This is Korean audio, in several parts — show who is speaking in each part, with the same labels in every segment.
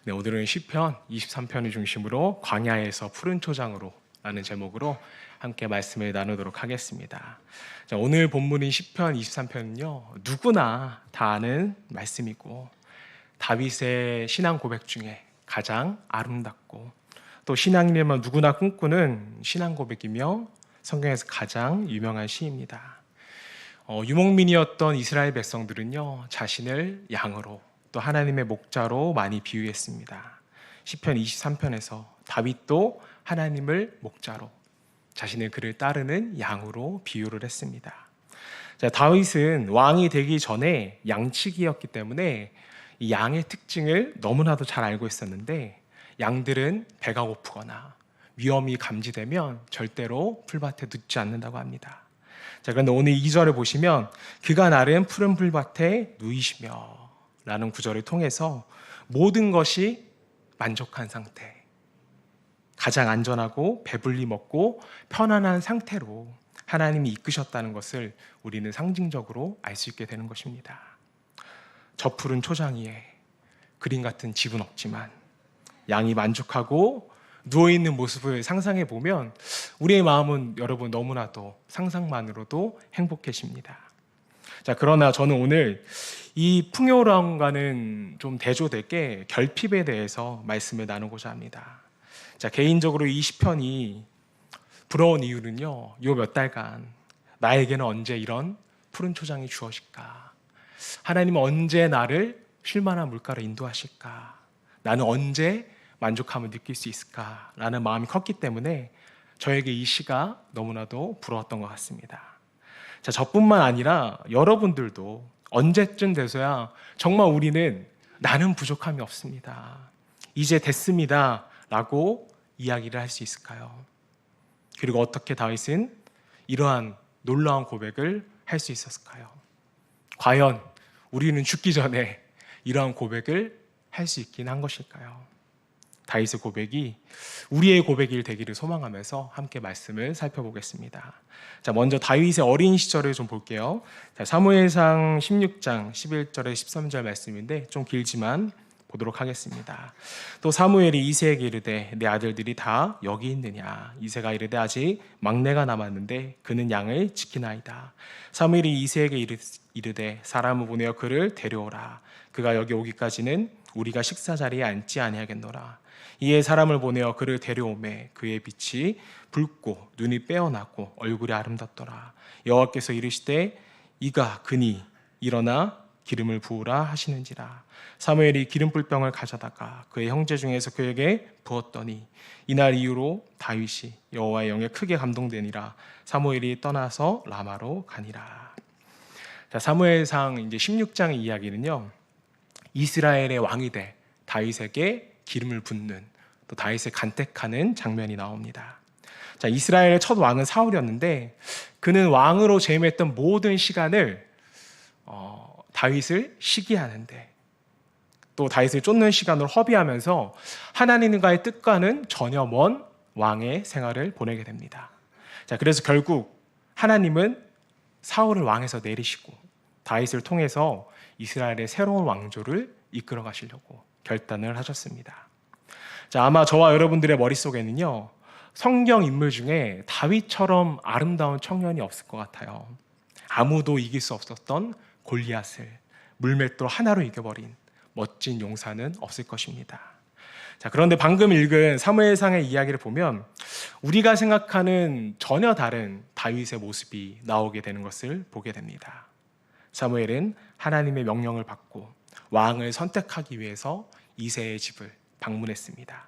Speaker 1: 네, 오늘은 시편 23편을 중심으로 광야에서 푸른 초장으로 라는 제목으로 함께 말씀을 나누도록 하겠습니다. 자, 오늘 본문인 시편 23편은요, 누구나 다 아는 말씀이고 다윗의 신앙 고백 중에 가장 아름답고 또 신앙인이면 누구나 꿈꾸는 신앙 고백이며 성경에서 가장 유명한 시입니다. 유목민이었던 이스라엘 백성들은요, 자신을 양으로 또 하나님의 목자로 많이 비유했습니다. 시편 23편에서 다윗도 하나님을 목자로, 자신의 그를 따르는 양으로 비유를 했습니다. 자, 다윗은 왕이 되기 전에 양치기였기 때문에 이 양의 특징을 너무나도 잘 알고 있었는데, 양들은 배가 고프거나 위험이 감지되면 절대로 풀밭에 눕지 않는다고 합니다. 자, 그런데 오늘 2절을 보시면 그가 나른 푸른 풀밭에 누이시며 라는 구절을 통해서 모든 것이 만족한 상태, 가장 안전하고 배불리 먹고 편안한 상태로 하나님이 이끄셨다는 것을 우리는 상징적으로 알 수 있게 되는 것입니다. 저 푸른 초장 위에 그림 같은 집은 없지만 양이 만족하고 누워있는 모습을 상상해 보면 우리의 마음은 여러분 너무나도 상상만으로도 행복해집니다. 자, 그러나 저는 오늘 이 풍요로움과는 좀 대조되게 결핍에 대해서 말씀을 나누고자 합니다. 자, 개인적으로 이 시편이 부러운 이유는요, 요 몇 달간 나에게는 언제 이런 푸른 초장이 주어질까? 하나님은 언제 나를 쉴만한 물가로 인도하실까? 나는 언제 만족함을 느낄 수 있을까? 라는 마음이 컸기 때문에 저에게 이 시가 너무나도 부러웠던 것 같습니다. 자, 저뿐만 아니라 여러분들도 언제쯤 돼서야 정말 우리는 나는 부족함이 없습니다, 이제 됐습니다 라고 이야기를 할 수 있을까요? 그리고 어떻게 다윗은 이러한 놀라운 고백을 할 수 있었을까요? 과연 우리는 죽기 전에 이러한 고백을 할 수 있긴 한 것일까요? 다윗의 고백이 우리의 고백이 되기를 소망하면서 함께 말씀을 살펴보겠습니다. 자, 먼저 다윗의 어린 시절을 좀 볼게요. 자, 사무엘상 16장 11절에 13절 말씀인데 좀 길지만 보도록 하겠습니다. 또 사무엘이 이새에게 이르되 내 아들들이 다 여기 있느냐? 이새가 이르되 아직 막내가 남았는데 그는 양을 지키나이다. 사무엘이 이새에게 이르되 사람을 보내어 그를 데려오라. 그가 여기 오기까지는 우리가 식사 자리에 앉지 아니하겠노라. 이에 사람을 보내어 그를 데려오매 그의 빛이 붉고 눈이 빼어나고 얼굴이 아름답더라. 여호와께서 이르시되 이가 그니 일어나 기름을 부으라 하시는지라. 사무엘이 기름불병을 가져다가 그의 형제 중에서 그에게 부었더니 이날 이후로 다윗이 여호와의 영에 크게 감동되니라. 사무엘이 떠나서 라마로 가니라. 자, 사무엘상 이제 16장의 이야기는요, 이스라엘의 왕이 돼 다윗에게 기름을 붓는, 또 다윗을 간택하는 장면이 나옵니다. 자, 이스라엘의 첫 왕은 사울이었는데 그는 왕으로 재임했던 모든 시간을 다윗을 시기하는데, 또 다윗을 쫓는 시간을 허비하면서 하나님과의 뜻과는 전혀 먼 왕의 생활을 보내게 됩니다. 자, 그래서 결국 하나님은 사울을 왕에서 내리시고 다윗을 통해서 이스라엘의 새로운 왕조를 이끌어 가시려고 결단을 하셨습니다. 자, 아마 저와 여러분들의 머릿속에는요, 성경 인물 중에 다윗처럼 아름다운 청년이 없을 것 같아요. 아무도 이길 수 없었던 골리앗을 물맷돌 하나로 이겨버린 멋진 용사는 없을 것입니다. 자, 그런데 방금 읽은 사무엘상의 이야기를 보면 우리가 생각하는 전혀 다른 다윗의 모습이 나오게 되는 것을 보게 됩니다. 사무엘은 하나님의 명령을 받고 왕을 선택하기 위해서 이새의 집을 방문했습니다.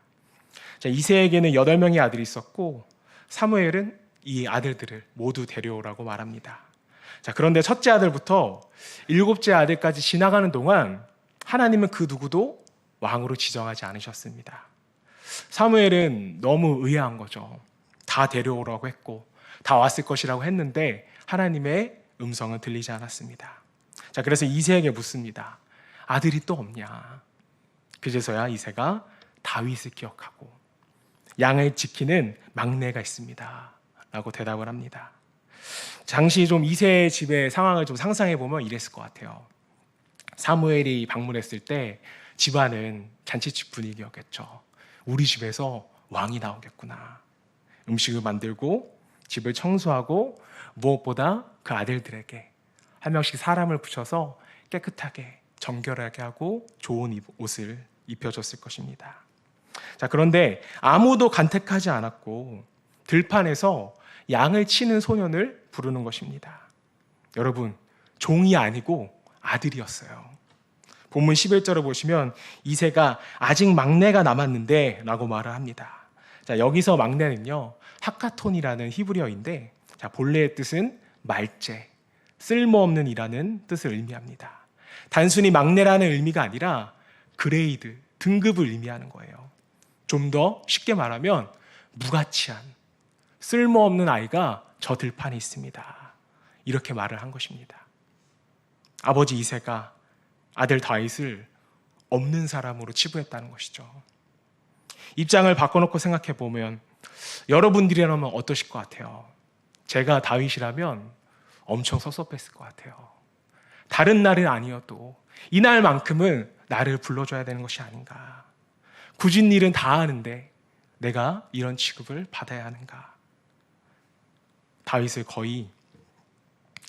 Speaker 1: 자, 이새에게는 8명의 아들이 있었고 사무엘은 이 아들들을 모두 데려오라고 말합니다. 자, 그런데 첫째 아들부터 7째 아들까지 지나가는 동안 하나님은 그 누구도 왕으로 지정하지 않으셨습니다. 사무엘은 너무 의아한 거죠. 다 데려오라고 했고 다 왔을 것이라고 했는데 하나님의 음성은 들리지 않았습니다. 자, 그래서 이새에게 묻습니다. 아들이 또 없냐? 그제서야 이새가 다윗을 기억하고 양을 지키는 막내가 있습니다 라고 대답을 합니다. 당시 좀 이새의 집의 상황을 좀 상상해 보면 이랬을 것 같아요. 사무엘이 방문했을 때 집안은 잔치집 분위기였겠죠. 우리 집에서 왕이 나오겠구나. 음식을 만들고 집을 청소하고 무엇보다 그 아들들에게 한 명씩 사람을 붙여서 깨끗하게 정결하게 하고 좋은 옷을 입혀줬을 것입니다. 자, 그런데 아무도 간택하지 않았고 들판에서 양을 치는 소년을 부르는 것입니다. 여러분, 종이 아니고 아들이었어요. 본문 11절을 보시면 이새가 아직 막내가 남았는데 라고 말을 합니다. 자, 여기서 막내는요, 하카톤이라는 히브리어인데, 자, 본래의 뜻은 말째, 쓸모없는 이라는 뜻을 의미합니다. 단순히 막내라는 의미가 아니라 그레이드, 등급을 의미하는 거예요. 좀 더 쉽게 말하면 무가치한, 쓸모없는 아이가 저 들판에 있습니다. 이렇게 말을 한 것입니다. 아버지 이새가 아들 다윗을 없는 사람으로 치부했다는 것이죠. 입장을 바꿔놓고 생각해 보면 여러분들이라면 어떠실 것 같아요? 제가 다윗이라면 엄청 섭섭했을 것 같아요. 다른 날은 아니어도 이날만큼은 나를 불러줘야 되는 것이 아닌가. 굳은 일은 다 하는데 내가 이런 취급을 받아야 하는가. 다윗을 거의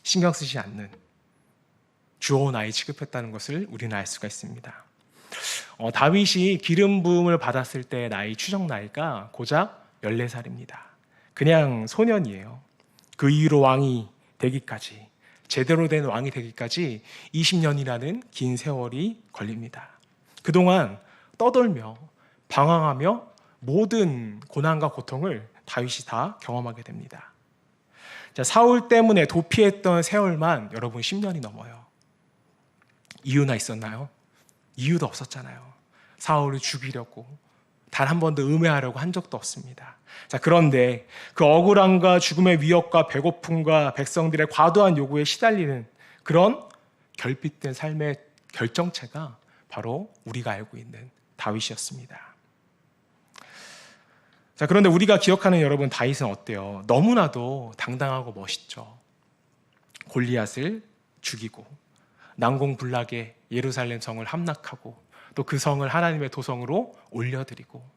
Speaker 1: 신경 쓰지 않는 주어온 아이 취급했다는 것을 우리는 알 수가 있습니다. 다윗이 기름 부음을 받았을 때 추정 나이가 고작 14살입니다. 그냥 소년이에요. 그 이후로 왕이 되기까지, 제대로 된 왕이 되기까지 20년이라는 긴 세월이 걸립니다. 그동안 떠돌며 방황하며 모든 고난과 고통을 다윗이 다 경험하게 됩니다. 자, 사울 때문에 도피했던 세월만 여러분 10년이 넘어요. 이유나 있었나요? 이유도 없었잖아요. 사울을 죽이려고 단 한 번도 음해하려고 한 적도 없습니다. 자, 그런데 그 억울함과 죽음의 위협과 배고픔과 백성들의 과도한 요구에 시달리는 그런 결핍된 삶의 결정체가 바로 우리가 알고 있는 다윗이었습니다. 자, 그런데 우리가 기억하는 여러분 다윗은 어때요? 너무나도 당당하고 멋있죠. 골리앗을 죽이고 난공불락의 예루살렘 성을 함락하고 또 그 성을 하나님의 도성으로 올려드리고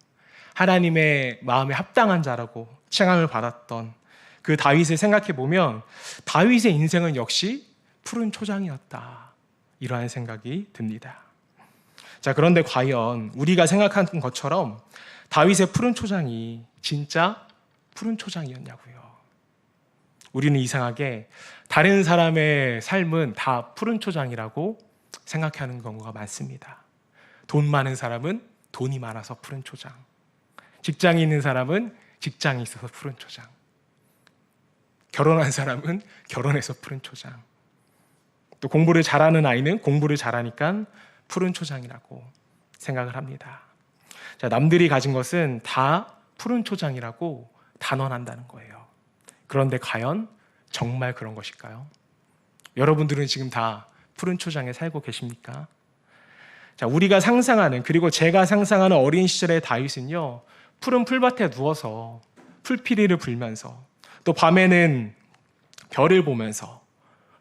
Speaker 1: 하나님의 마음에 합당한 자라고 칭함을 받았던 그 다윗을 생각해 보면 다윗의 인생은 역시 푸른 초장이었다, 이러한 생각이 듭니다. 자, 그런데 과연 우리가 생각하는 것처럼 다윗의 푸른 초장이 진짜 푸른 초장이었냐고요. 우리는 이상하게 다른 사람의 삶은 다 푸른 초장이라고 생각하는 경우가 많습니다. 돈 많은 사람은 돈이 많아서 푸른 초장, 직장이 있는 사람은 직장이 있어서 푸른 초장, 결혼한 사람은 결혼해서 푸른 초장, 또 공부를 잘하는 아이는 공부를 잘하니까 푸른 초장이라고 생각을 합니다. 자, 남들이 가진 것은 다 푸른 초장이라고 단언한다는 거예요. 그런데 과연 정말 그런 것일까요? 여러분들은 지금 다 푸른 초장에 살고 계십니까? 자, 우리가 상상하는, 그리고 제가 상상하는 어린 시절의 다윗은요, 푸른 풀밭에 누워서 풀피리를 불면서 또 밤에는 별을 보면서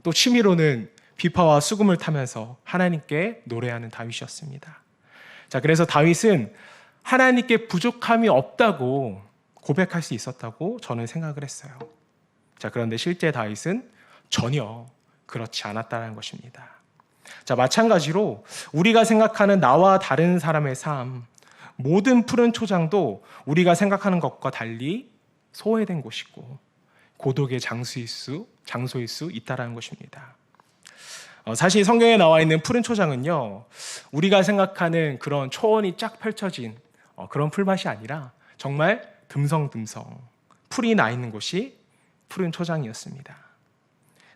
Speaker 1: 또 취미로는 비파와 수금을 타면서 하나님께 노래하는 다윗이었습니다. 자, 그래서 다윗은 하나님께 부족함이 없다고 고백할 수 있었다고 저는 생각을 했어요. 자, 그런데 실제 다윗은 전혀 그렇지 않았다는 것입니다. 자, 마찬가지로 우리가 생각하는 나와 다른 사람의 삶, 모든 푸른 초장도 우리가 생각하는 것과 달리 소외된 곳이고 고독의 장소일 수 있다는 것입니다. 사실 성경에 나와 있는 푸른 초장은요, 우리가 생각하는 그런 초원이 쫙 펼쳐진 그런 풀밭이 아니라 정말 듬성듬성 풀이 나 있는 곳이 푸른 초장이었습니다.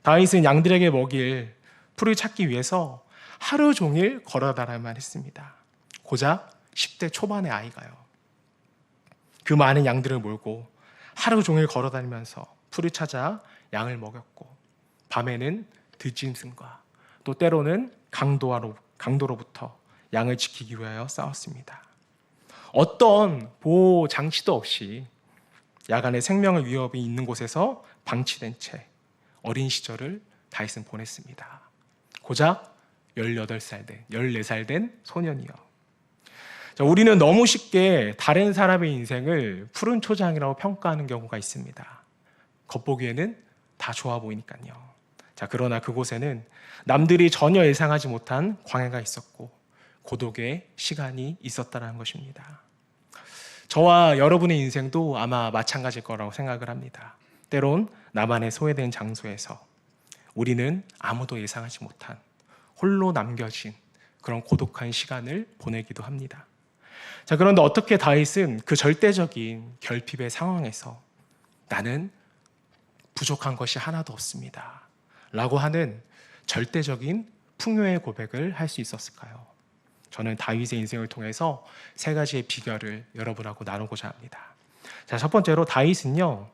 Speaker 1: 다윗은 양들에게 먹일 풀을 찾기 위해서 하루 종일 걸어다니만 했습니다. 고작 10대 초반의 아이가요. 그 많은 양들을 몰고 하루 종일 걸어다니면서 풀을 찾아 양을 먹였고, 밤에는 들짐승과 또 때로는 강도로부터 양을 지키기 위하여 싸웠습니다. 어떤 보호 장치도 없이 야간에 생명의 위협이 있는 곳에서 방치된 채 어린 시절을 다윗은 보냈습니다. 고작 14살 된 소년이요. 자, 우리는 너무 쉽게 다른 사람의 인생을 푸른 초장이라고 평가하는 경우가 있습니다. 겉보기에는 다 좋아 보이니까요. 자, 그러나 그곳에는 남들이 전혀 예상하지 못한 광야가 있었고 고독의 시간이 있었다는 것입니다. 저와 여러분의 인생도 아마 마찬가지일 거라고 생각을 합니다. 때론 나만의 소외된 장소에서 우리는 아무도 예상하지 못한 홀로 남겨진 그런 고독한 시간을 보내기도 합니다. 자, 그런데 어떻게 다윗은 그 절대적인 결핍의 상황에서 나는 부족한 것이 하나도 없습니다 라고 하는 절대적인 풍요의 고백을 할 수 있었을까요? 저는 다윗의 인생을 통해서 세 가지의 비결을 여러분하고 나누고자 합니다. 자, 첫 번째로 다윗은요,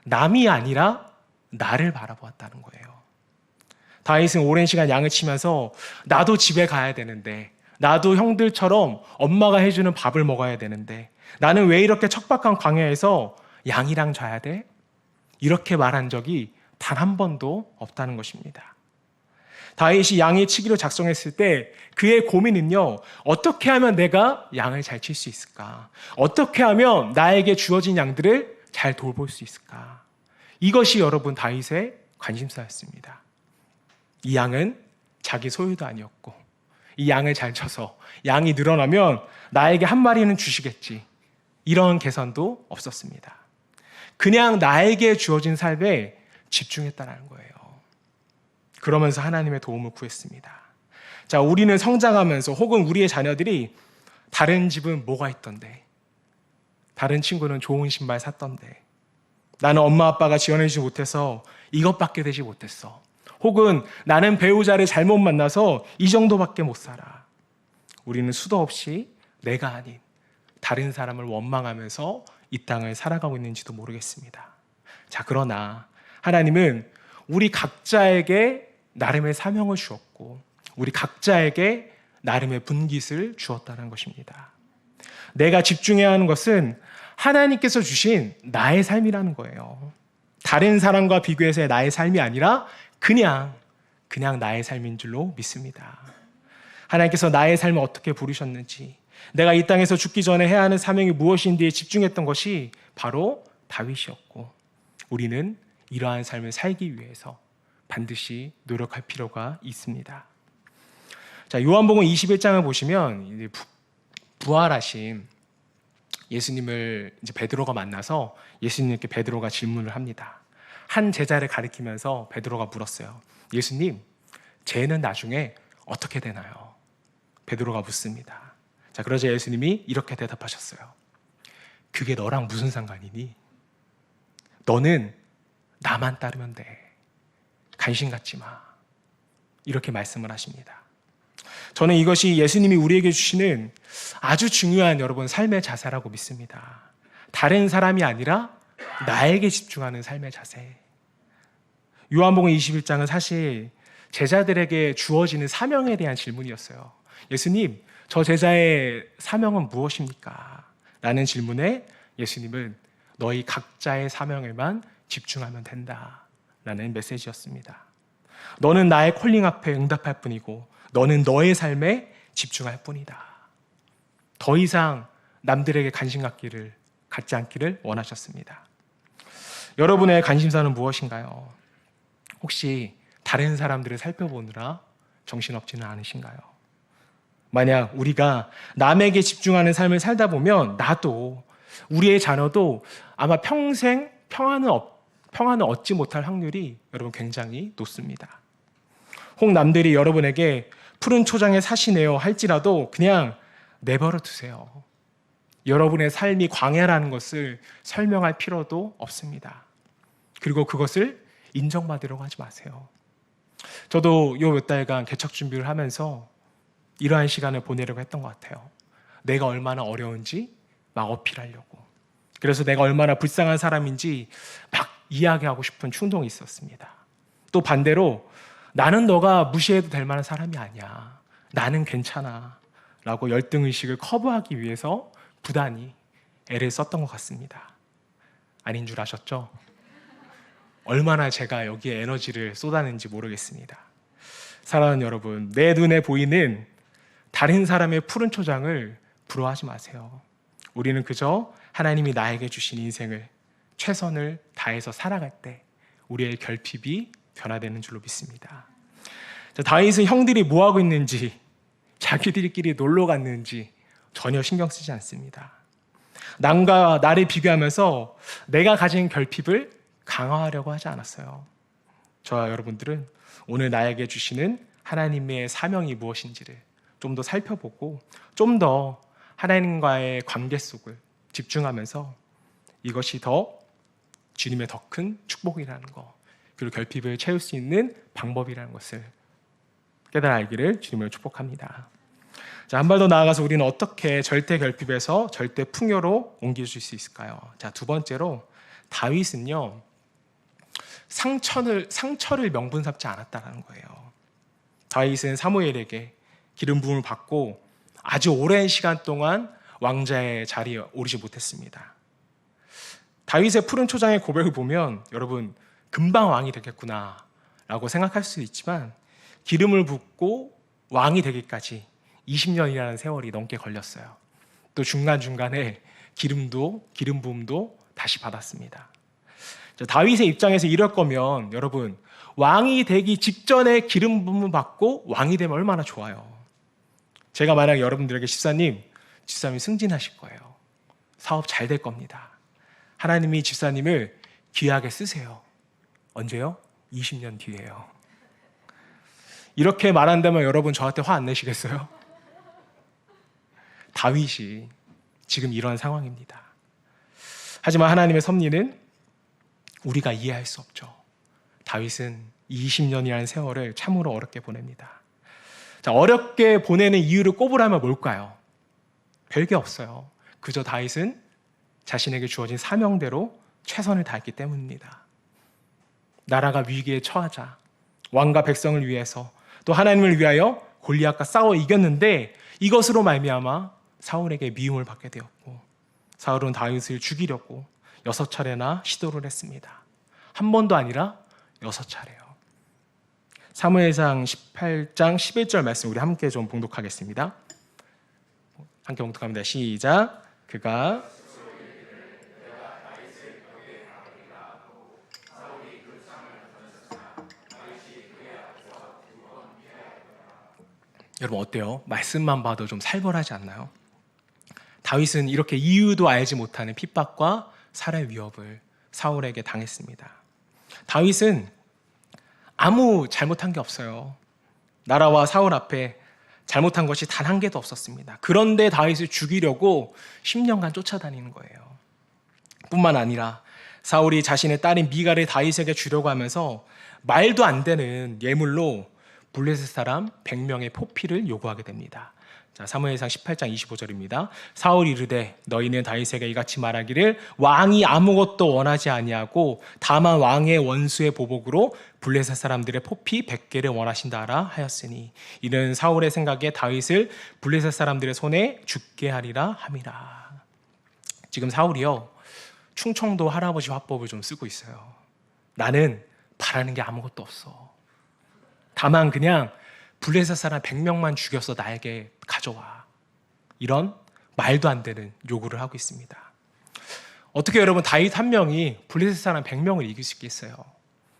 Speaker 1: 남이 아니라 나를 바라보았다는 거예요. 다윗은 오랜 시간 양을 치면서 나도 집에 가야 되는데, 나도 형들처럼 엄마가 해주는 밥을 먹어야 되는데, 나는 왜 이렇게 척박한 광야에서 양이랑 자야 돼? 이렇게 말한 적이 단 한 번도 없다는 것입니다. 다윗이 양의 치기로 작성했을 때 그의 고민은요, 어떻게 하면 내가 양을 잘 칠 수 있을까? 어떻게 하면 나에게 주어진 양들을 잘 돌볼 수 있을까? 이것이 여러분 다윗의 관심사였습니다. 이 양은 자기 소유도 아니었고, 이 양을 잘 쳐서 양이 늘어나면 나에게 한 마리는 주시겠지, 이런 계산도 없었습니다. 그냥 나에게 주어진 삶에 집중했다는 거예요. 그러면서 하나님의 도움을 구했습니다. 자, 우리는 성장하면서 혹은 우리의 자녀들이 다른 집은 뭐가 있던데, 다른 친구는 좋은 신발 샀던데, 나는 엄마 아빠가 지원해주지 못해서 이것밖에 되지 못했어, 혹은 나는 배우자를 잘못 만나서 이 정도밖에 못 살아. 우리는 수도 없이 내가 아닌 다른 사람을 원망하면서 이 땅을 살아가고 있는지도 모르겠습니다. 자, 그러나 하나님은 우리 각자에게 나름의 사명을 주었고 우리 각자에게 나름의 분깃을 주었다는 것입니다. 내가 집중해야 하는 것은 하나님께서 주신 나의 삶이라는 거예요. 다른 사람과 비교해서의 나의 삶이 아니라 그냥 나의 삶인 줄로 믿습니다. 하나님께서 나의 삶을 어떻게 부르셨는지, 내가 이 땅에서 죽기 전에 해야 하는 사명이 무엇인지에 집중했던 것이 바로 다윗이었고, 우리는 이러한 삶을 살기 위해서 반드시 노력할 필요가 있습니다. 자, 요한복음 21장을 보시면 부활하신 예수님을 이제 베드로가 만나서 예수님께 베드로가 질문을 합니다. 한 제자를 가리키면서 베드로가 물었어요. 예수님, 죄는 나중에 어떻게 되나요? 베드로가 묻습니다. 자, 그러자 예수님이 이렇게 대답하셨어요. 그게 너랑 무슨 상관이니? 너는 나만 따르면 돼. 관심 갖지 마. 이렇게 말씀을 하십니다. 저는 이것이 예수님이 우리에게 주시는 아주 중요한 여러분 삶의 자세라고 믿습니다. 다른 사람이 아니라 나에게 집중하는 삶의 자세. 요한복음 21장은 사실 제자들에게 주어지는 사명에 대한 질문이었어요. 예수님, 저 제자의 사명은 무엇입니까? 라는 질문에 예수님은 너희 각자의 사명에만 집중하면 된다 라는 메시지였습니다. 너는 나의 콜링 앞에 응답할 뿐이고 너는 너의 삶에 집중할 뿐이다. 더 이상 남들에게 관심 갖지 않기를 원하셨습니다. 여러분의 관심사는 무엇인가요? 혹시 다른 사람들을 살펴보느라 정신없지는 않으신가요? 만약 우리가 남에게 집중하는 삶을 살다 보면 나도, 우리의 자녀도 아마 평생 평안을 얻지 못할 확률이 여러분 굉장히 높습니다. 혹 남들이 여러분에게 푸른 초장에 사시네요 할지라도 그냥 내버려 두세요. 여러분의 삶이 광야라는 것을 설명할 필요도 없습니다. 그리고 그것을 인정받으려고 하지 마세요. 저도 요 몇 달간 개척 준비를 하면서 이러한 시간을 보내려고 했던 것 같아요. 내가 얼마나 어려운지 막 어필하려고. 그래서 내가 얼마나 불쌍한 사람인지 막 이야기하고 싶은 충동이 있었습니다. 또 반대로 나는 너가 무시해도 될 만한 사람이 아니야. 나는 괜찮아. 라고 열등의식을 커버하기 위해서 부단히 애를 썼던 것 같습니다. 아닌 줄 아셨죠? 얼마나 제가 여기에 에너지를 쏟았는지 모르겠습니다. 사랑하는 여러분, 내 눈에 보이는 다른 사람의 푸른 초장을 부러워하지 마세요. 우리는 그저 하나님이 나에게 주신 인생을 최선을 다해서 살아갈 때 우리의 결핍이 변화되는 줄로 믿습니다. 자, 다윗은 형들이 뭐하고 있는지, 자기들끼리 놀러 갔는지 전혀 신경 쓰지 않습니다. 남과 나를 비교하면서 내가 가진 결핍을 강화하려고 하지 않았어요. 저와 여러분들은 오늘 나에게 주시는 하나님의 사명이 무엇인지를 좀 더 살펴보고 좀 더 하나님과의 관계 속을 집중하면서 이것이 더 주님의 더 큰 축복이라는 거, 그리고 결핍을 채울 수 있는 방법이라는 것을 깨달아 알기를 주님을 축복합니다. 자, 한 발 더 나아가서 우리는 어떻게 절대 결핍에서 절대 풍요로 옮겨줄 수 있을까요? 자, 두 번째로 다윗은요, 상처를 명분 삼지 않았다는 거예요. 다윗은 사무엘에게 기름 부음을 받고 아주 오랜 시간 동안 왕자의 자리에 오르지 못했습니다. 다윗의 푸른 초장의 고백을 보면 여러분 금방 왕이 되겠구나 라고 생각할 수도 있지만 기름을 붓고 왕이 되기까지 20년이라는 세월이 넘게 걸렸어요. 또 중간중간에 기름 부음도 다시 받았습니다. 다윗의 입장에서 이럴 거면 여러분 왕이 되기 직전에 기름 부음을 받고 왕이 되면 얼마나 좋아요. 제가 만약 여러분들에게 집사님이 승진하실 거예요. 사업 잘 될 겁니다. 하나님이 집사님을 귀하게 쓰세요. 언제요? 20년 뒤에요. 이렇게 말한다면 여러분 저한테 화 안 내시겠어요? 다윗이 지금 이런 상황입니다. 하지만 하나님의 섭리는 우리가 이해할 수 없죠. 다윗은 20년이라는 세월을 참으로 어렵게 보냅니다. 자, 어렵게 보내는 이유를 꼽으라면 뭘까요? 별게 없어요. 그저 다윗은 자신에게 주어진 사명대로 최선을 다했기 때문입니다. 나라가 위기에 처하자 왕과 백성을 위해서 또 하나님을 위하여 골리앗과 싸워 이겼는데 이것으로 말미암아 사울에게 미움을 받게 되었고 사울은 다윗을 죽이려고 6차례나 시도를 했습니다. 한 번도 아니라 6차례요. 사무엘상 18장 11절 말씀 우리 함께 좀 봉독하겠습니다. 함께 봉독합니다. 시작. 그가 여러분 어때요? 말씀만 봐도 좀 살벌하지 않나요? 다윗은 이렇게 이유도 알지 못하는 핍박과 살해 위협을 사울에게 당했습니다. 다윗은 아무 잘못한 게 없어요. 나라와 사울 앞에 잘못한 것이 단 한 개도 없었습니다. 그런데 다윗을 죽이려고 10년간 쫓아다니는 거예요. 뿐만 아니라 사울이 자신의 딸인 미갈을 다윗에게 주려고 하면서 말도 안 되는 예물로 블레셋 사람 100명의 포피를 요구하게 됩니다. 자, 사무엘상 18장 25절입니다. 사울이 이르되 너희는 다윗에게 이같이 말하기를 왕이 아무것도 원하지 아니하고 다만 왕의 원수의 보복으로 블레셋 사람들의 포피 100개를 원하신다라 하였으니 이는 사울의 생각에 다윗을 블레셋 사람들의 손에 죽게 하리라 함이라. 지금 사울이요 충청도 할아버지 화법을 좀 쓰고 있어요. 나는 바라는 게 아무것도 없어. 다만 그냥 블레셋 사람 100명만 죽여서 나에게 가져와. 이런 말도 안 되는 요구를 하고 있습니다. 어떻게 여러분 다윗 한 명이 블레셋 사람 100명을 이길 수 있겠어요?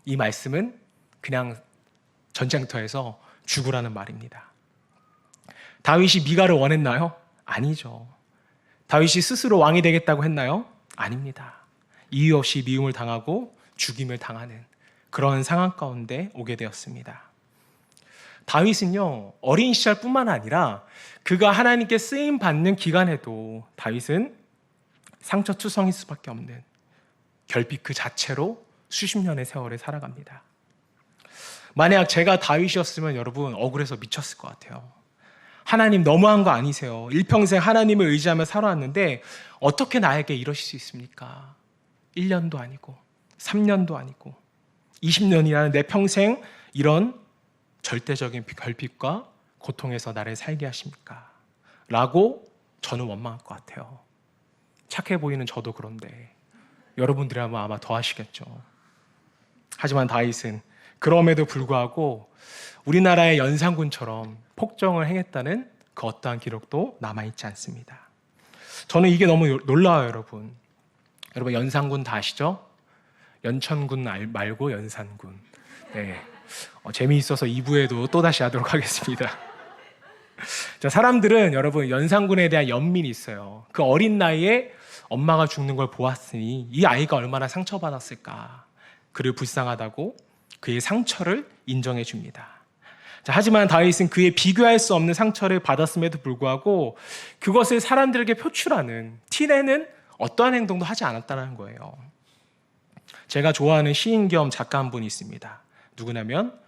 Speaker 1: 이 말씀은 그냥 전쟁터에서 죽으라는 말입니다. 다윗이 미갈을 원했나요? 아니죠. 다윗이 스스로 왕이 되겠다고 했나요? 아닙니다. 이유 없이 미움을 당하고 죽임을 당하는 그런 상황 가운데 오게 되었습니다. 다윗은요 어린 시절뿐만 아니라 그가 하나님께 쓰임 받는 기간에도 다윗은 상처투성일 수밖에 없는 결핍 그 자체로 수십 년의 세월을 살아갑니다. 만약 제가 다윗이었으면 여러분 억울해서 미쳤을 것 같아요. 하나님 너무한 거 아니세요? 일평생 하나님을 의지하며 살아왔는데 어떻게 나에게 이러실 수 있습니까? 1년도 아니고 3년도 아니고 20년이라는 내 평생 이런 절대적인 결핍과 고통에서 나를 살게 하십니까? 라고 저는 원망할 것 같아요. 착해 보이는 저도 그런데 여러분들이라면 아마 더 하시겠죠. 하지만 다윗은 그럼에도 불구하고 우리나라의 연산군처럼 폭정을 행했다는 그 어떠한 기록도 남아있지 않습니다. 저는 이게 너무 놀라워요, 여러분. 여러분 연산군 다 아시죠? 연천군 말고 연산군. 네. 재미있어서 2부에도 또다시 하도록 하겠습니다. 자, 사람들은 여러분 연산군에 대한 연민이 있어요. 그 어린 나이에 엄마가 죽는 걸 보았으니 이 아이가 얼마나 상처받았을까. 그를 불쌍하다고 그의 상처를 인정해 줍니다. 자, 하지만 다윗은 그의 비교할 수 없는 상처를 받았음에도 불구하고 그것을 사람들에게 표출하는, 티내는 어떠한 행동도 하지 않았다는 거예요. 제가 좋아하는 시인 겸 작가 한 분이 있습니다. 누구냐면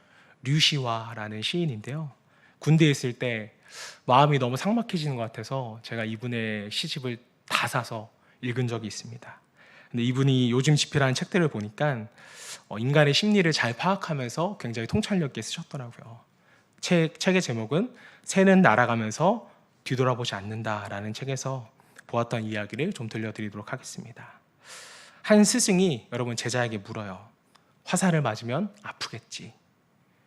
Speaker 1: 류시화라는 시인인데요. 군대에 있을 때 마음이 너무 삭막해지는 것 같아서 제가 이분의 시집을 다 사서 읽은 적이 있습니다. 근데 이분이 요즘 집필하는 책들을 보니까 인간의 심리를 잘 파악하면서 굉장히 통찰력 있게 쓰셨더라고요. 책의 제목은 새는 날아가면서 뒤돌아보지 않는다라는 책에서 보았던 이야기를 좀 들려드리도록 하겠습니다. 한 스승이 여러분 제자에게 물어요. 화살을 맞으면 아프겠지.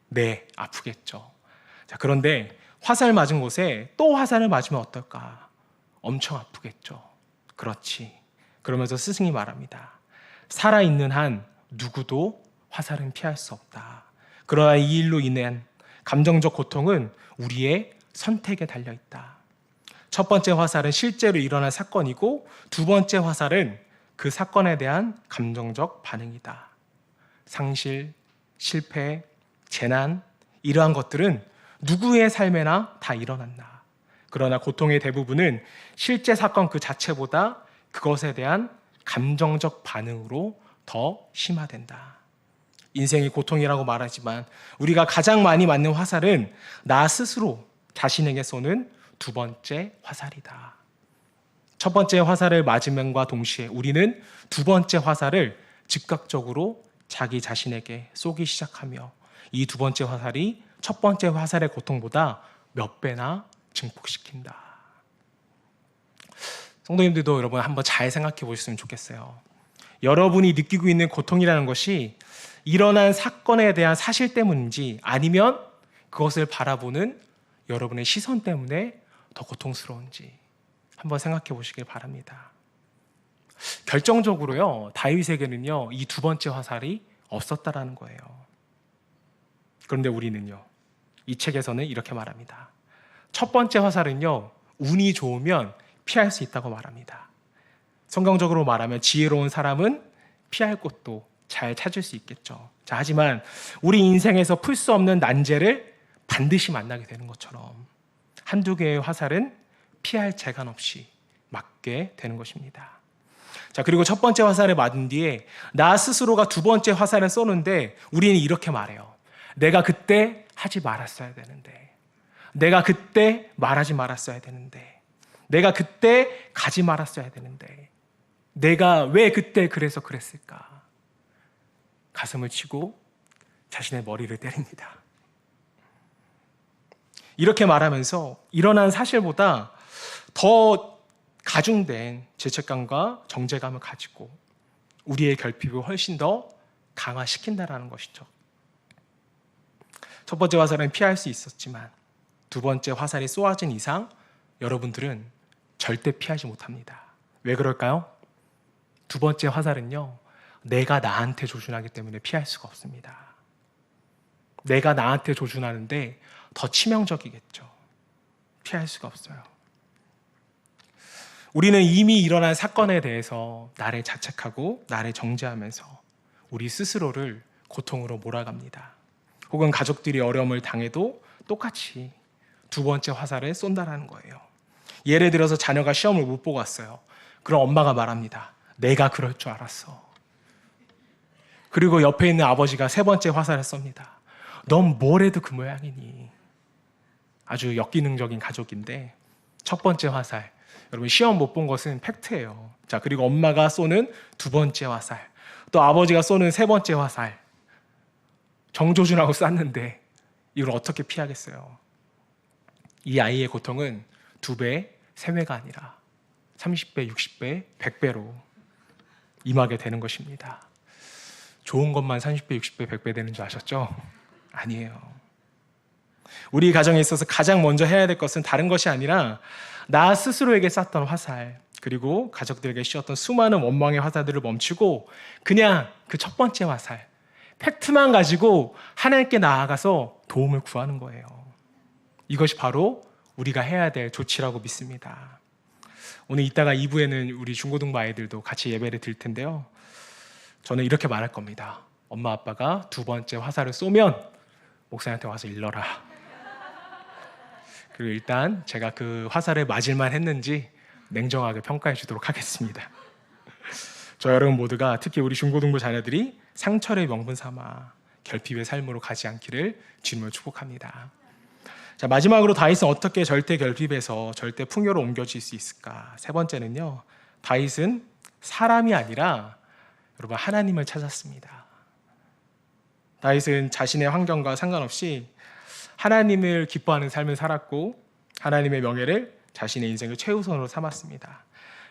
Speaker 1: 네, 아프겠죠. 자, 그런데 화살 맞은 곳에 또 화살을 맞으면 어떨까? 엄청 아프겠죠. 그렇지. 그러면서 스승이 말합니다. 살아있는 한 누구도 화살은 피할 수 없다. 그러나 이 일로 인한 감정적 고통은 우리의 선택에 달려있다. 첫 번째 화살은 실제로 일어난 사건이고 두 번째 화살은 그 사건에 대한 감정적 반응이다. 상실, 실패, 재난, 이러한 것들은 누구의 삶에나 다 일어난다. 그러나 고통의 대부분은 실제 사건 그 자체보다 그것에 대한 감정적 반응으로 더 심화된다. 인생이 고통이라고 말하지만 우리가 가장 많이 맞는 화살은 나 스스로 자신에게 쏘는 두 번째 화살이다. 첫 번째 화살을 맞으면과 동시에 우리는 두 번째 화살을 즉각적으로 자기 자신에게 쏘기 시작하며 이 두 번째 화살이 첫 번째 화살의 고통보다 몇 배나 증폭시킨다. 성도님들도 여러분 한번 잘 생각해 보셨으면 좋겠어요. 여러분이 느끼고 있는 고통이라는 것이 일어난 사건에 대한 사실 때문인지 아니면 그것을 바라보는 여러분의 시선 때문에 더 고통스러운지 한번 생각해 보시길 바랍니다. 결정적으로요, 다윗에게는요, 이 두 번째 화살이 없었다라는 거예요. 그런데 우리는요, 이 책에서는 이렇게 말합니다. 첫 번째 화살은요, 운이 좋으면 피할 수 있다고 말합니다. 성경적으로 말하면 지혜로운 사람은 피할 곳도 잘 찾을 수 있겠죠. 자, 하지만 우리 인생에서 풀 수 없는 난제를 반드시 만나게 되는 것처럼 한두 개의 화살은 피할 재간 없이 맞게 되는 것입니다. 자, 그리고 첫 번째 화살을 맞은 뒤에 나 스스로가 두 번째 화살을 쏘는데 우리는 이렇게 말해요. 내가 그때 하지 말았어야 되는데, 내가 그때 말하지 말았어야 되는데, 내가 그때 가지 말았어야 되는데, 내가 왜 그때 그래서 그랬을까? 가슴을 치고 자신의 머리를 때립니다. 이렇게 말하면서 일어난 사실보다 더 가중된 죄책감과 정죄감을 가지고 우리의 결핍을 훨씬 더 강화시킨다는 것이죠. 첫 번째 화살은 피할 수 있었지만 두 번째 화살이 쏘아진 이상 여러분들은 절대 피하지 못합니다. 왜 그럴까요? 두 번째 화살은요, 내가 나한테 조준하기 때문에 피할 수가 없습니다. 내가 나한테 조준하는데 더 치명적이겠죠. 피할 수가 없어요. 우리는 이미 일어난 사건에 대해서 나를 자책하고 나를 정죄하면서 우리 스스로를 고통으로 몰아갑니다. 혹은 가족들이 어려움을 당해도 똑같이 두 번째 화살을 쏜다라는 거예요. 예를 들어서 자녀가 시험을 못 보고 왔어요. 그럼 엄마가 말합니다. 내가 그럴 줄 알았어. 그리고 옆에 있는 아버지가 세 번째 화살을 쏩니다. 넌 뭘 해도 그 모양이니. 아주 역기능적인 가족인데 첫 번째 화살, 여러분 시험 못 본 것은 팩트예요. 자, 그리고 엄마가 쏘는 두 번째 화살, 또 아버지가 쏘는 세 번째 화살, 정조준하고 쐈는데 이걸 어떻게 피하겠어요? 이 아이의 고통은 2배, 3배가 아니라 30배, 60배, 100배로 임하게 되는 것입니다. 좋은 것만 30배, 60배, 100배 되는 줄 아셨죠? 아니에요. 우리 가정에 있어서 가장 먼저 해야 될 것은 다른 것이 아니라 나 스스로에게 쐈던 화살, 그리고 가족들에게 씌웠던 수많은 원망의 화살들을 멈추고 그냥 그 첫 번째 화살, 팩트만 가지고 하나님께 나아가서 도움을 구하는 거예요. 이것이 바로 우리가 해야 될 조치라고 믿습니다. 오늘 이따가 2부에는 우리 중고등부 아이들도 같이 예배를 드릴 텐데요. 저는 이렇게 말할 겁니다. 엄마 아빠가 두 번째 화살을 쏘면 목사님한테 와서 일러라. 그리고 일단 제가 그 화살을 맞을만 했는지 냉정하게 평가해 주도록 하겠습니다. 저 여러분 모두가, 특히 우리 중고등부 자녀들이 상처를 명분 삼아 결핍의 삶으로 가지 않기를 주님으로 축복합니다. 자, 마지막으로 다윗은 어떻게 절대 결핍에서 절대 풍요로 옮겨질 수 있을까? 세 번째는요, 다윗은 사람이 아니라 여러분 하나님을 찾았습니다. 다윗은 자신의 환경과 상관없이 하나님을 기뻐하는 삶을 살았고 하나님의 명예를 자신의 인생의 최우선으로 삼았습니다.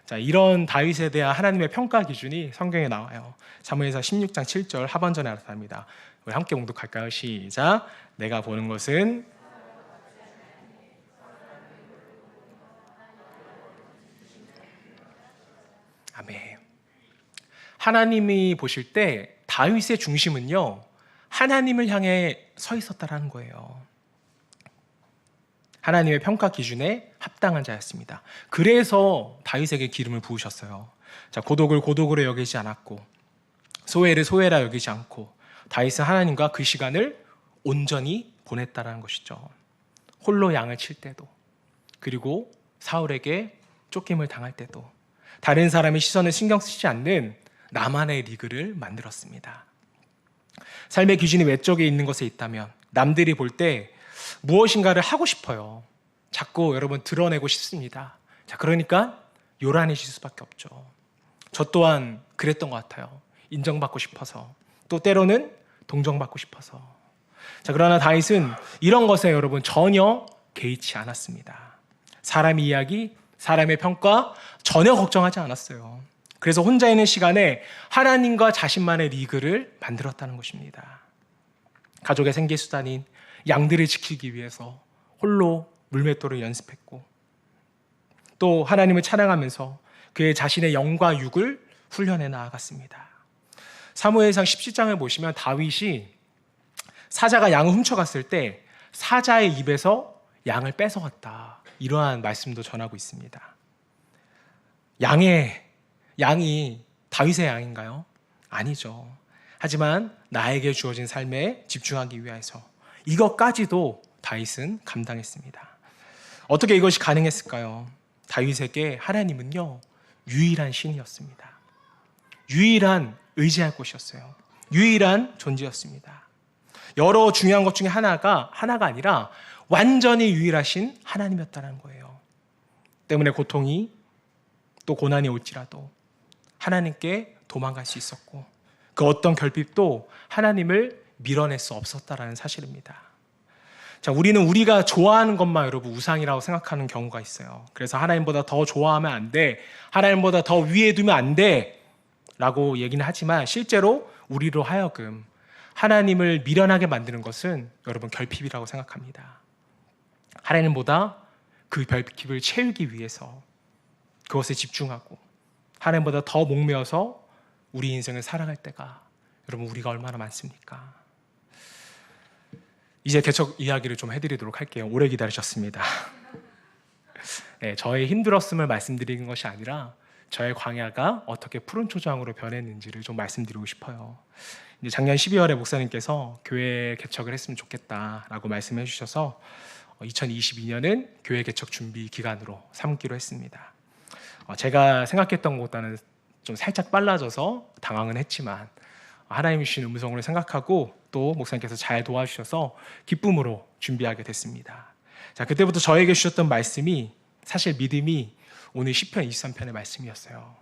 Speaker 1: 자, 이런 다윗에 대한 하나님의 평가 기준이 성경에 나와요. 사무엘상 16장 7절 하반전에 나타납니다. 우리 함께 봉독할까요? 시작. 내가 보는 것은 아멘. 하나님이 보실 때 다윗의 중심은요, 하나님을 향해 서 있었다라는 거예요. 하나님의 평가 기준에 합당한 자였습니다. 그래서 다윗에게 기름을 부으셨어요. 자, 고독을 고독으로 여기지 않았고 소외를 소외라 여기지 않고 다윗은 하나님과 그 시간을 온전히 보냈다라는 것이죠. 홀로 양을 칠 때도, 그리고 사울에게 쫓김을 당할 때도 다른 사람의 시선을 신경 쓰지 않는 나만의 리그를 만들었습니다. 삶의 기준이 외적에 있는 것에 있다면 남들이 볼 때 무엇인가를 하고 싶어요. 자꾸 여러분 드러내고 싶습니다. 자, 그러니까 요란해질 수밖에 없죠. 저 또한 그랬던 것 같아요. 인정받고 싶어서, 또 때로는 동정받고 싶어서. 자, 그러나 다윗은 이런 것에 여러분 전혀 개의치 않았습니다. 사람의 이야기, 사람의 평가 전혀 걱정하지 않았어요. 그래서 혼자 있는 시간에 하나님과 자신만의 리그를 만들었다는 것입니다. 가족의 생계수단인 양들을 지키기 위해서 홀로 물맷돌을 연습했고, 또 하나님을 찬양하면서 그의 자신의 영과 육을 훈련해 나아갔습니다. 사무엘상 17장을 보시면 다윗이 사자가 양을 훔쳐갔을 때 사자의 입에서 양을 뺏어갔다, 이러한 말씀도 전하고 있습니다. 양이 다윗의 양인가요? 아니죠. 하지만 나에게 주어진 삶에 집중하기 위해서 이것까지도 다윗은 감당했습니다. 어떻게 이것이 가능했을까요? 다윗에게 하나님은요, 유일한 신이었습니다. 유일한 의지할 곳이었어요. 유일한 존재였습니다. 여러 중요한 것 중에 하나가 아니라 완전히 유일하신 하나님이었다는 거예요. 때문에 고통이 또 고난이 올지라도 하나님께 도망갈 수 있었고, 그 어떤 결핍도 하나님을 밀어낼 수 없었다라는 사실입니다. 자, 우리는 우리가 좋아하는 것만 여러분 우상이라고 생각하는 경우가 있어요. 그래서 하나님보다 더 좋아하면 안 돼, 하나님보다 더 위에 두면 안 돼 라고 얘기는 하지만, 실제로 우리로 하여금 하나님을 미련하게 만드는 것은 여러분 결핍이라고 생각합니다. 하나님보다 그 결핍을 채우기 위해서 그것에 집중하고 하나님보다 더 목매어서 우리 인생을 살아갈 때가 여러분 우리가 얼마나 많습니까? 이제 개척 이야기를 좀 해드리도록 할게요. 오래 기다리셨습니다. 네, 저의 힘들었음을 말씀드리는 것이 아니라 저의 광야가 어떻게 푸른 초장으로 변했는지를 좀 말씀드리고 싶어요. 이제 작년 12월에 목사님께서 교회 개척을 했으면 좋겠다라고 말씀해 주셔서 2022년은 교회 개척 준비 기간으로 삼기로 했습니다. 제가 생각했던 것보다는 좀 살짝 빨라져서 당황은 했지만 하나님이 주신 음성으로 생각하고 또 목사님께서 잘 도와주셔서 기쁨으로 준비하게 됐습니다. 자, 그때부터 저에게 주셨던 말씀이, 사실 믿음이 오늘 시편 23편의 말씀이었어요.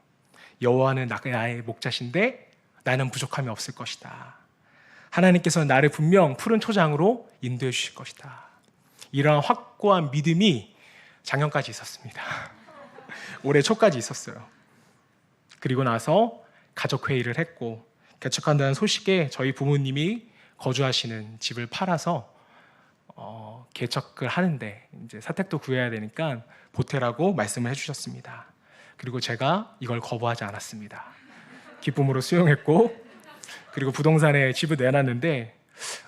Speaker 1: 여호와는 나의 목자신데 나는 부족함이 없을 것이다. 하나님께서는 나를 분명 푸른 초장으로 인도해 주실 것이다. 이러한 확고한 믿음이 작년까지 있었습니다. 올해 초까지 있었어요. 그리고 나서 가족회의를 했고, 개척한다는 소식에 저희 부모님이 거주하시는 집을 팔아서 개척을 하는데 이제 사택도 구해야 되니까 보태라고 말씀을 해주셨습니다. 그리고 제가 이걸 거부하지 않았습니다. 기쁨으로 수용했고, 그리고 부동산에 집을 내놨는데,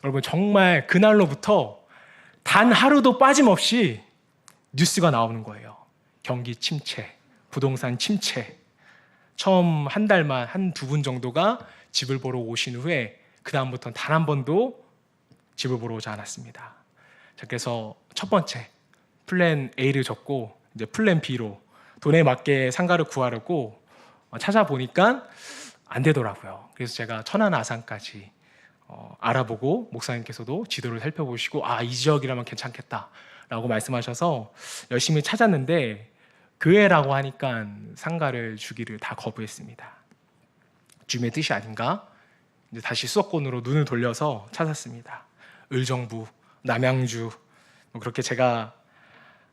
Speaker 1: 여러분 정말 그날로부터 단 하루도 빠짐없이 뉴스가 나오는 거예요. 경기 침체, 부동산 침체. 처음 한 달만 한 두 분 정도가 집을 보러 오신 후에 그 다음부터는 단 한 번도 집을 보러 오지 않았습니다. 자, 그래서 첫 번째 플랜 A를 적고 이제 플랜 B로 돈에 맞게 상가를 구하려고 찾아보니까 안 되더라고요. 그래서 제가 천안 아산까지 알아보고 목사님께서도 지도를 살펴보시고 이 지역이라면 괜찮겠다라고 말씀하셔서 열심히 찾았는데 교회라고 하니까 상가를 주기를 다 거부했습니다. 주님의 뜻이 아닌가? 이제 다시 수도권으로 눈을 돌려서 찾았습니다. 의정부, 남양주, 그렇게 제가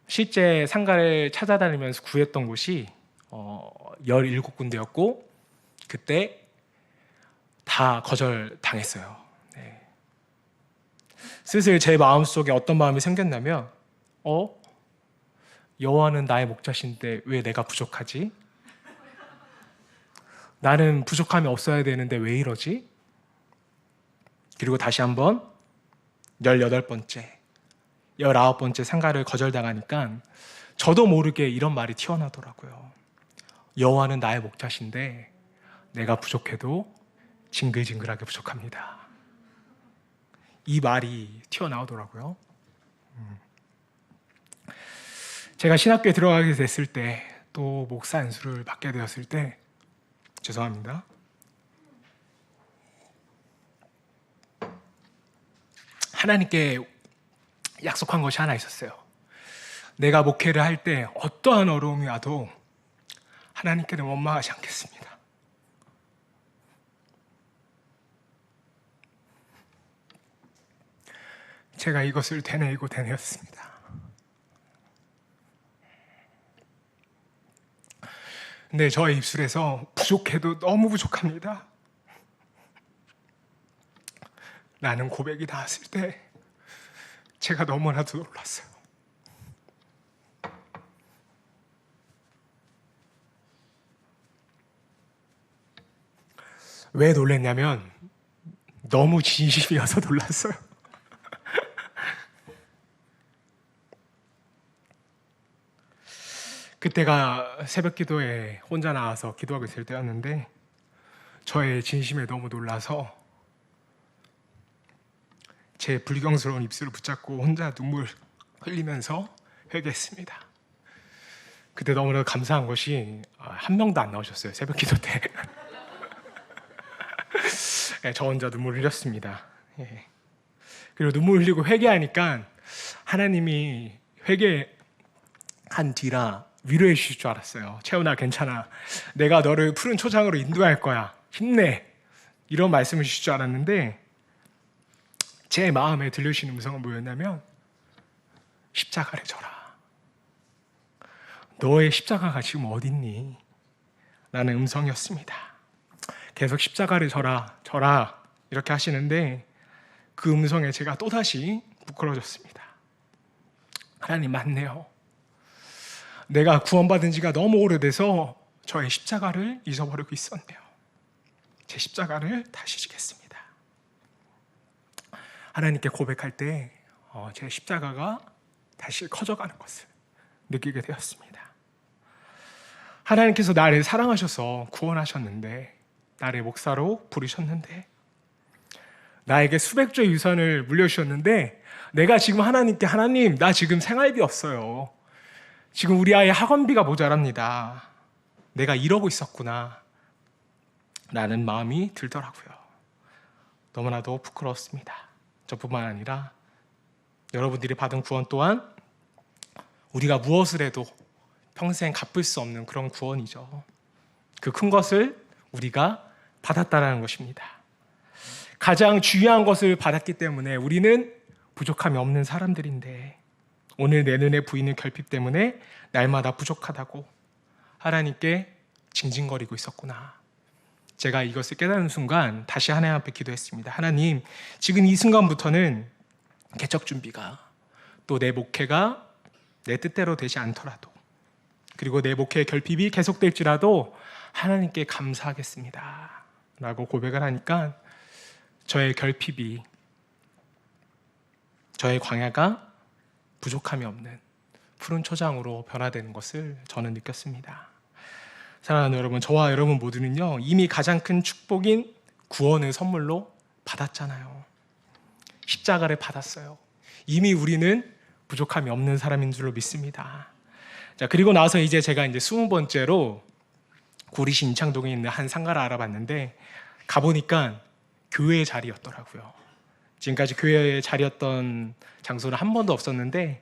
Speaker 1: 실제 상가를 찾아다니면서 구했던 곳이 17군데였고 그때 다 거절당했어요. 네. 슬슬 제 마음속에 어떤 마음이 생겼냐면 여호와는 나의 목자신데 왜 내가 부족하지? 나는 부족함이 없어야 되는데 왜 이러지? 그리고 다시 한번 18번째, 19번째 상가를 거절당하니까 저도 모르게 이런 말이 튀어나오더라고요. 여호와는 나의 목자신데 내가 부족해도 징글징글하게 부족합니다. 이 말이 튀어나오더라고요. 제가 신학교에 들어가게 됐을 때, 또 목사 안수를 받게 되었을 때, 죄송합니다. 하나님께 약속한 것이 하나 있었어요. 내가 목회를 할 때 어떠한 어려움이 와도 하나님께는 원망하지 않겠습니다. 제가 이것을 되뇌이고 되뇌었습니다. 근데 저의 입술에서 부족해도 너무 부족합니다 라는 고백이 나왔을 때 제가 너무나도 놀랐어요. 왜 놀랐냐면 너무 진심이어서 놀랐어요. 그때가 새벽 기도에 혼자 나와서 기도하고 있을 때였는데 저의 진심에 너무 놀라서 제 불경스러운 입술을 붙잡고 혼자 눈물 흘리면서 회개했습니다. 그때 너무나 감사한 것이 한 명도 안 나오셨어요. 새벽 기도 때. 저 혼자 눈물 흘렸습니다. 그리고 눈물 흘리고 회개하니까 하나님이 회개한 뒤라 위로해 주실 줄 알았어요. 채훈아 괜찮아. 내가 너를 푸른 초장으로 인도할 거야. 힘내. 이런 말씀을 주실 줄 알았는데 제 마음에 들려주시는 음성은 뭐였냐면 십자가를 져라. 너의 십자가가 지금 어딨니? 라는 음성이었습니다. 계속 십자가를 져라 이렇게 하시는데 그 음성에 제가 또다시 부끄러워졌습니다. 하나님 맞네요. 내가 구원받은 지가 너무 오래돼서 저의 십자가를 잊어버리고 있었네요. 제 십자가를 다시 지겠습니다. 하나님께 고백할 때 제 십자가가 다시 커져가는 것을 느끼게 되었습니다. 하나님께서 나를 사랑하셔서 구원하셨는데, 나를 목사로 부르셨는데, 나에게 수백 조의 유산을 물려주셨는데, 내가 지금 하나님께 하나님 나 지금 생활비 없어요. 지금 우리 아이 학원비가 모자랍니다. 내가 이러고 있었구나 라는 마음이 들더라고요. 너무나도 부끄러웠습니다. 저뿐만 아니라 여러분들이 받은 구원 또한 우리가 무엇을 해도 평생 갚을 수 없는 그런 구원이죠. 그 큰 것을 우리가 받았다라는 것입니다. 가장 중요한 것을 받았기 때문에 우리는 부족함이 없는 사람들인데, 오늘 내 눈에 보이는 결핍 때문에 날마다 부족하다고 하나님께 징징거리고 있었구나. 제가 이것을 깨달은 순간 다시 하나님 앞에 기도했습니다. 하나님, 지금 이 순간부터는 개척 준비가, 또 내 목회가 내 뜻대로 되지 않더라도, 그리고 내 목회의 결핍이 계속될지라도 하나님께 감사하겠습니다 라고 고백을 하니까 저의 결핍이, 저의 광야가 부족함이 없는 푸른 초장으로 변화되는 것을 저는 느꼈습니다. 사랑하는 여러분, 저와 여러분 모두는요, 이미 가장 큰 축복인 구원을 선물로 받았잖아요. 십자가를 받았어요. 이미 우리는 부족함이 없는 사람인 줄로 믿습니다. 자, 그리고 나서 이제 제가 20번째로 구리시 인창동에 있는 한 상가를 알아봤는데, 가보니까 교회의 자리였더라고요. 지금까지 교회의 자리였던 장소는 한 번도 없었는데,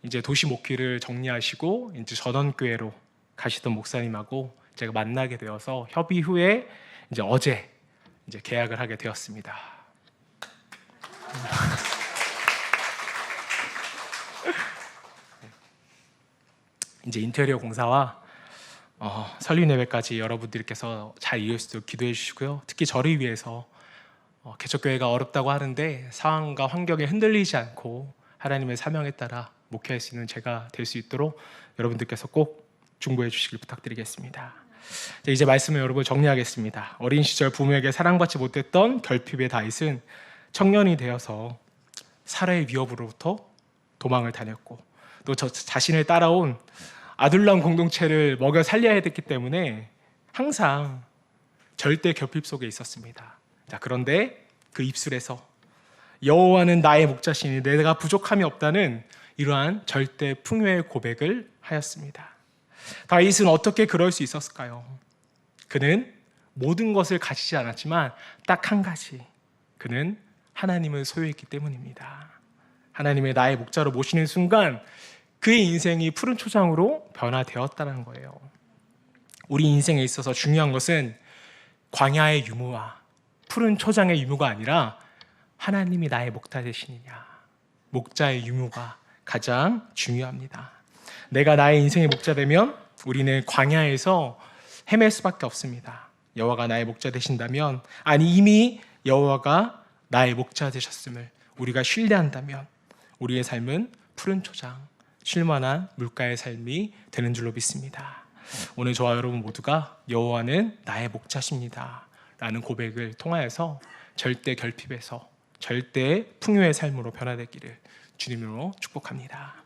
Speaker 1: 이제 도시 목회를 정리하시고 이제 전원교회로 가시던 목사님하고 제가 만나게 되어서 협의 후에 이제 어제 이제 계약을 하게 되었습니다. 이제 인테리어 공사와 설립 예배까지 여러분들께서 잘 이룰 수 있도록 기도해 주시고요. 특히 저를 위해서 개척교회가 어렵다고 하는데 상황과 환경에 흔들리지 않고 하나님의 사명에 따라 목회할 수 있는 제가 될 수 있도록 여러분들께서 꼭 중보해 주시길 부탁드리겠습니다. 이제 말씀을 여러분 정리하겠습니다. 어린 시절 부모에게 사랑받지 못했던 결핍의 다윗은 청년이 되어서 살해의 위협으로부터 도망을 다녔고, 또 저 자신을 따라온 아둘람 공동체를 먹여 살려야 됐기 때문에 항상 절대 결핍 속에 있었습니다. 자, 그런데 그 입술에서 여호와는 나의 목자시니 내가 부족함이 없다는 이러한 절대 풍요의 고백을 하였습니다. 다윗은 어떻게 그럴 수 있었을까요? 그는 모든 것을 가지지 않았지만 딱 한 가지, 그는 하나님을 소유했기 때문입니다. 하나님의 나의 목자로 모시는 순간 그의 인생이 푸른 초장으로 변화되었다는 거예요. 우리 인생에 있어서 중요한 것은 광야의 유무와 푸른 초장의 유무가 아니라 하나님이 나의 목자 되시느냐, 목자의 유무가 가장 중요합니다. 내가 나의 인생의 목자 되면 우리는 광야에서 헤맬 수밖에 없습니다. 여호와가 나의 목자 되신다면, 아니 이미 여호와가 나의 목자 되셨음을 우리가 신뢰한다면 우리의 삶은 푸른 초장, 쉴만한 물가의 삶이 되는 줄로 믿습니다. 오늘 저와 여러분 모두가 여호와는 나의 목자십니다 라는 고백을 통하여서 절대 결핍에서 절대 풍요의 삶으로 변화되기를 주님으로 축복합니다.